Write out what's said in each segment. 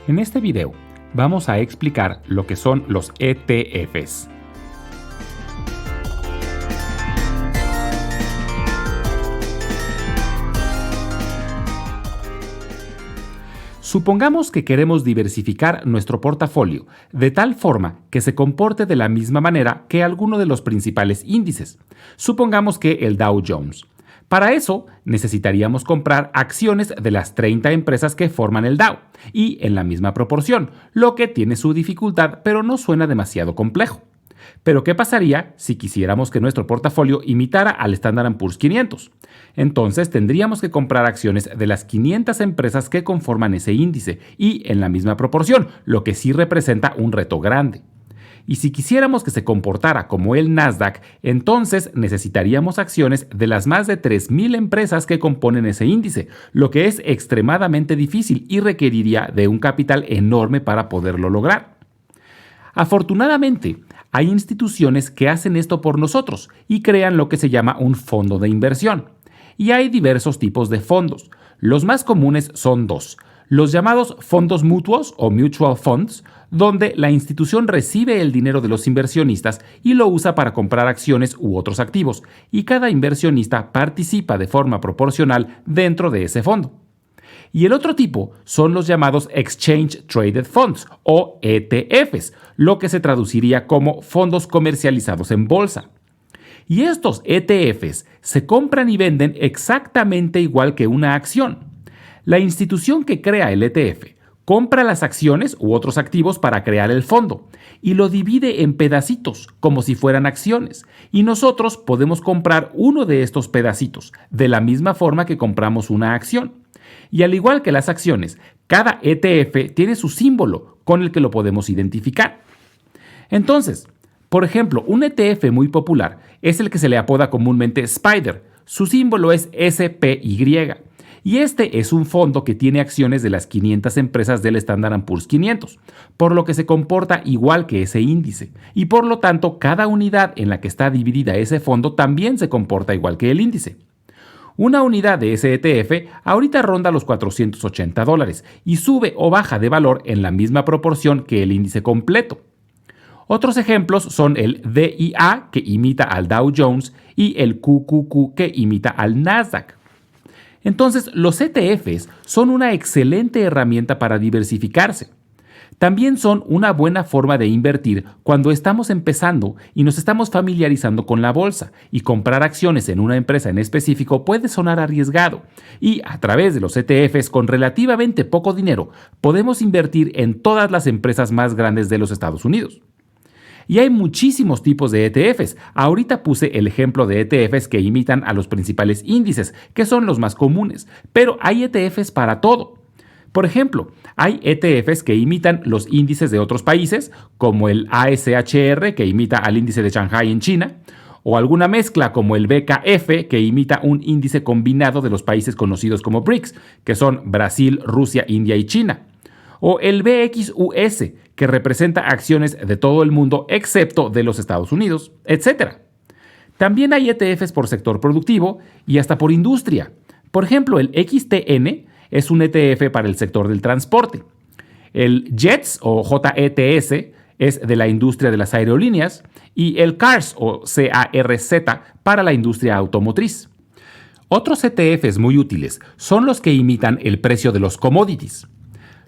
En este video vamos a explicar lo que son los ETFs. Supongamos que queremos diversificar nuestro portafolio de tal forma que se comporte de la misma manera que alguno de los principales índices. Supongamos que el Dow Jones. Para eso, necesitaríamos comprar acciones de las 30 empresas que forman el Dow, y en la misma proporción, lo que tiene su dificultad, pero no suena demasiado complejo. Pero ¿qué pasaría si quisiéramos que nuestro portafolio imitara al Standard & Poor's 500? Entonces tendríamos que comprar acciones de las 500 empresas que conforman ese índice, y en la misma proporción, lo que sí representa un reto grande. Y si quisiéramos que se comportara como el Nasdaq, entonces necesitaríamos acciones de las más de 3.000 empresas que componen ese índice, lo que es extremadamente difícil y requeriría de un capital enorme para poderlo lograr. Afortunadamente, hay instituciones que hacen esto por nosotros y crean lo que se llama un fondo de inversión. Y hay diversos tipos de fondos. Los más comunes son dos: los llamados fondos mutuos o mutual funds, donde la institución recibe el dinero de los inversionistas y lo usa para comprar acciones u otros activos, y cada inversionista participa de forma proporcional dentro de ese fondo. Y el otro tipo son los llamados Exchange Traded Funds o ETFs, lo que se traduciría como fondos comercializados en bolsa. Y estos ETFs se compran y venden exactamente igual que una acción. La institución que crea el ETF compra las acciones u otros activos para crear el fondo y lo divide en pedacitos como si fueran acciones, y nosotros podemos comprar uno de estos pedacitos de la misma forma que compramos una acción. Y al igual que las acciones, cada ETF tiene su símbolo con el que lo podemos identificar. Entonces, por ejemplo, un ETF muy popular es el que se le apoda comúnmente SPDR. Su símbolo es SPY. Y este es un fondo que tiene acciones de las 500 empresas del Standard & Poor's 500, por lo que se comporta igual que ese índice. Y por lo tanto, cada unidad en la que está dividida ese fondo también se comporta igual que el índice. Una unidad de ese ETF ahorita ronda los $480 y sube o baja de valor en la misma proporción que el índice completo. Otros ejemplos son el DIA, que imita al Dow Jones, y el QQQ, que imita al Nasdaq. Entonces, los ETFs son una excelente herramienta para diversificarse. También son una buena forma de invertir cuando estamos empezando y nos estamos familiarizando con la bolsa, y comprar acciones en una empresa en específico puede sonar arriesgado. Y a través de los ETFs, con relativamente poco dinero, podemos invertir en todas las empresas más grandes de los Estados Unidos. Y hay muchísimos tipos de ETFs. Ahorita puse el ejemplo de ETFs que imitan a los principales índices, que son los más comunes, pero hay ETFs para todo. Por ejemplo, hay ETFs que imitan los índices de otros países, como el ASHR, que imita al índice de Shanghai en China, o alguna mezcla como el BKF, que imita un índice combinado de los países conocidos como BRICS, que son Brasil, Rusia, India y China, o el BXUS, que representa acciones de todo el mundo excepto de los Estados Unidos, etc. También hay ETFs por sector productivo y hasta por industria. Por ejemplo, el XTN es un ETF para el sector del transporte. El JETS o JETS es de la industria de las aerolíneas, y el CARS o CARZ para la industria automotriz. Otros ETFs muy útiles son los que imitan el precio de los commodities.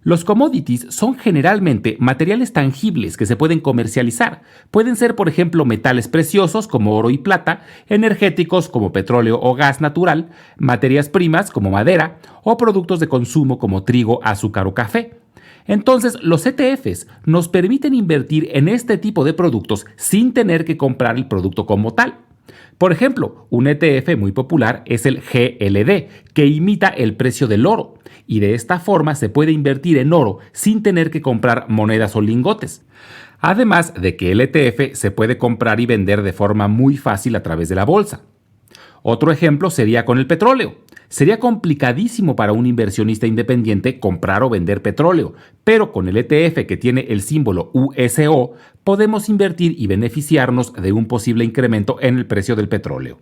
Los commodities son generalmente materiales tangibles que se pueden comercializar. Pueden ser, por ejemplo, metales preciosos como oro y plata, energéticos como petróleo o gas natural, materias primas como madera, o productos de consumo como trigo, azúcar o café. Entonces, los ETFs nos permiten invertir en este tipo de productos sin tener que comprar el producto como tal. Por ejemplo, un ETF muy popular es el GLD, que imita el precio del oro, y de esta forma se puede invertir en oro sin tener que comprar monedas o lingotes. Además de que el ETF se puede comprar y vender de forma muy fácil a través de la bolsa. Otro ejemplo sería con el petróleo. Sería complicadísimo para un inversionista independiente comprar o vender petróleo, pero con el ETF que tiene el símbolo USO, podemos invertir y beneficiarnos de un posible incremento en el precio del petróleo.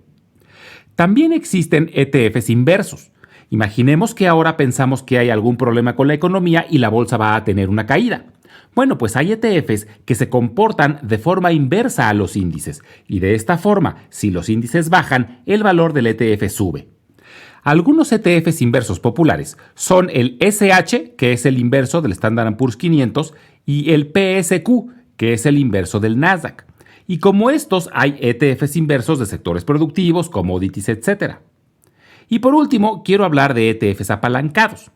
También existen ETFs inversos, Imaginemos que ahora pensamos que hay algún problema con la economía y la bolsa va a tener una caída. Bueno, pues hay ETFs que se comportan de forma inversa a los índices, y de esta forma, si los índices bajan, el valor del ETF sube. Algunos ETFs inversos populares son el SH, que es el inverso del Standard & Poor's 500, y el PSQ, que es el inverso del Nasdaq. Y como estos, hay ETFs inversos de sectores productivos, commodities, etc. Y por último, quiero hablar de ETFs apalancados.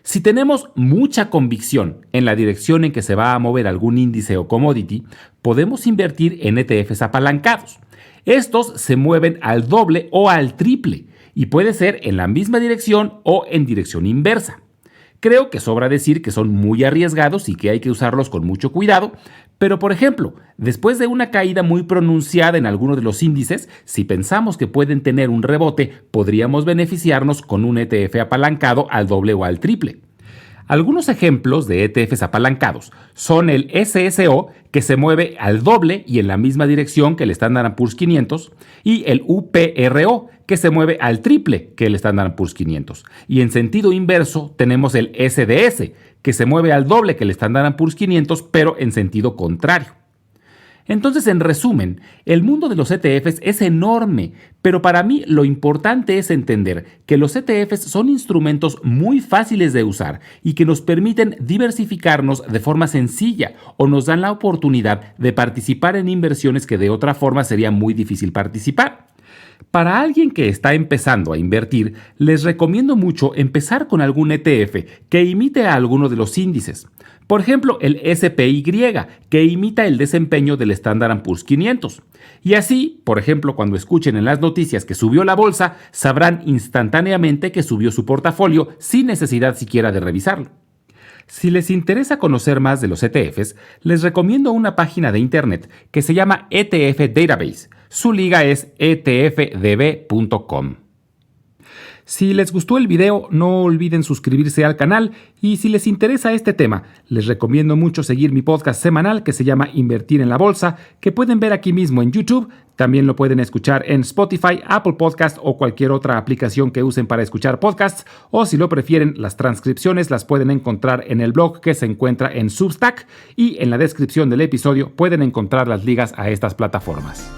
Si tenemos mucha convicción en la dirección en que se va a mover algún índice o commodity, podemos invertir en ETFs apalancados. Estos se mueven al doble o al triple y puede ser en la misma dirección o en dirección inversa. Creo que sobra decir que son muy arriesgados y que hay que usarlos con mucho cuidado, pero por ejemplo, después de una caída muy pronunciada en alguno de los índices, si pensamos que pueden tener un rebote, podríamos beneficiarnos con un ETF apalancado al doble o al triple. Algunos ejemplos de ETFs apalancados son el SSO, que se mueve al doble y en la misma dirección que el Standard & Poor's 500, y el UPRO, que se mueve al triple que el Standard & Poor's 500. Y en sentido inverso tenemos el SDS, que se mueve al doble que el Standard & Poor's 500, pero en sentido contrario. Entonces, en resumen, el mundo de los ETFs es enorme, pero para mí lo importante es entender que los ETFs son instrumentos muy fáciles de usar y que nos permiten diversificarnos de forma sencilla o nos dan la oportunidad de participar en inversiones que de otra forma sería muy difícil participar. Para alguien que está empezando a invertir, les recomiendo mucho empezar con algún ETF que imite a alguno de los índices. Por ejemplo, el SPY, que imita el desempeño del Standard & Poor's 500. Y así, por ejemplo, cuando escuchen en las noticias que subió la bolsa, sabrán instantáneamente que subió su portafolio sin necesidad siquiera de revisarlo. Si les interesa conocer más de los ETFs, les recomiendo una página de internet que se llama ETF Database. Su liga es etfdb.com. Si les gustó el video, no olviden suscribirse al canal y si les interesa este tema, les recomiendo mucho seguir mi podcast semanal que se llama Invertir en la Bolsa, que pueden ver aquí mismo en YouTube. También lo pueden escuchar en Spotify, Apple Podcast o cualquier otra aplicación que usen para escuchar podcasts, o si lo prefieren, las transcripciones las pueden encontrar en el blog que se encuentra en Substack y en la descripción del episodio pueden encontrar las ligas a estas plataformas.